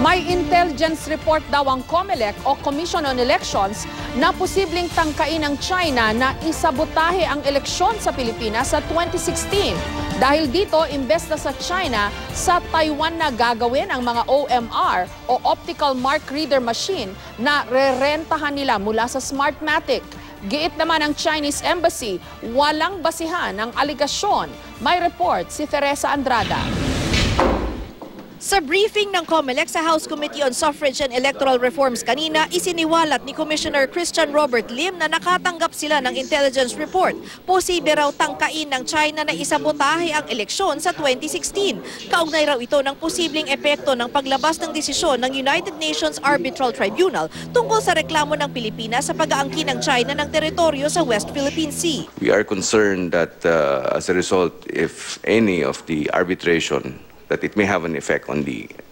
May intelligence report daw ang COMELEC o Commission on Elections na posibleng tangkain ng China na isabotahe ang eleksyon sa Pilipinas sa 2016. Dahil dito, imbes na sa China, sa Taiwan na gagawin ang mga OMR o Optical Mark Reader Machine na rerentahan nila mula sa Smartmatic. Giit naman ng Chinese Embassy, walang basihan ang aligasyon. May report si Teresa Andrada. Sa briefing ng COMELEC sa House Committee on Suffrage and Electoral Reforms kanina, isiniwalat ni Commissioner Christian Robert Lim na nakatanggap sila ng intelligence report. Posible raw tangkain ng China na isabotahe ang eleksyon sa 2016. Kaugnay raw ito ng posibleng epekto ng paglabas ng desisyon ng United Nations Arbitral Tribunal tungkol sa reklamo ng Pilipinas sa pag-aangkin ng China ng teritoryo sa West Philippine Sea. We are concerned that as a result, if any of the arbitration, that it may have an effect on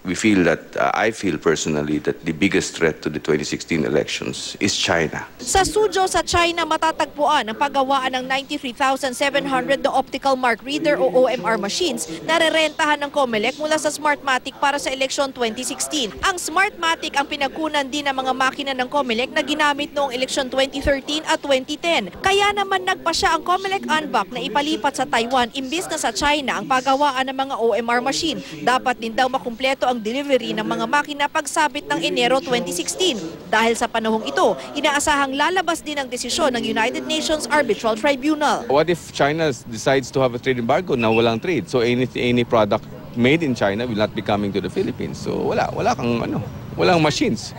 we feel that, I feel personally that the biggest threat to the 2016 elections is China. Sa Suzhou sa China, matatagpuan ang paggawaan ng 93,700 na optical mark reader o OMR machines na rerentahan ng COMELEC mula sa Smartmatic para sa eleksyon 2016. Ang Smartmatic ang pinagkunan din ng mga makina ng COMELEC na ginamit noong eleksyon 2013 at 2010. Kaya naman nagpasya ang COMELEC UNBAC na ipalipat sa Taiwan imbis na sa China ang paggawaan ng mga OMR machine. Dapat din daw makumpleto ang delivery ng mga makina pagsabit ng Enero 2016. Dahil sa panahong ito, inaasahang lalabas din ang desisyon ng United Nations Arbitral Tribunal. What if China decides to have a trade embargo na walang trade? So any product made in China will not be coming to the Philippines. So walang machines.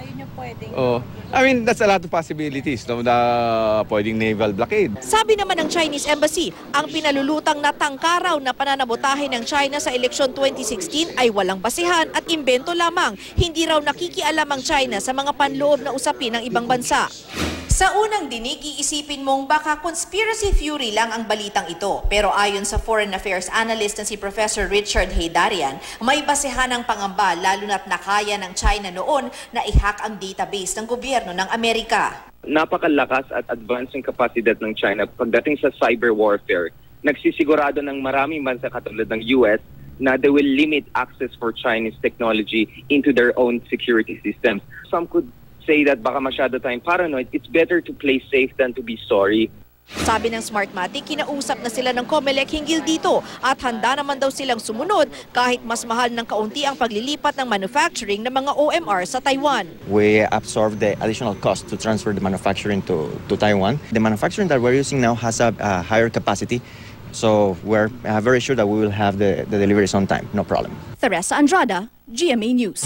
I mean, that's a lot of possibilities, no? Pwedeng naval blockade. Sabi naman ng Chinese Embassy, ang pinalulutang na tangkaraw na pananabotahe ng China sa eleksyon 2016 ay walang basihan at imbento lamang. Hindi raw nakikialam ang China sa mga panloob na usapin ng ibang bansa. Sa unang dinig, iisipin mong baka conspiracy theory lang ang balitang ito. Pero ayon sa foreign affairs analyst na si Professor Richard Heydarian, may basehan ng pangamba lalo na't nakaya ng China noon na i-hack ang database ng gobyerno ng Amerika. Napakalakas at advancing kapasidad ng China pagdating sa cyber warfare. Nagsisigurado ng maraming bansa katulad ng US na they will limit access for Chinese technology into their own security systems. Some could say that baka masyado tayong paranoid, it's better to play safe than to be sorry. Sabi ng Smartmatic, kinausap na sila ng COMELEC hinggil dito at handa naman daw silang sumunod kahit mas mahal ng kaunti ang paglilipat ng manufacturing ng mga OMR sa Taiwan. We absorb the additional cost to transfer the manufacturing to Taiwan. The manufacturing that we're using now has a higher capacity, so we're very sure that we will have the deliveries on time, no problem. Teresa Andrada, GMA News.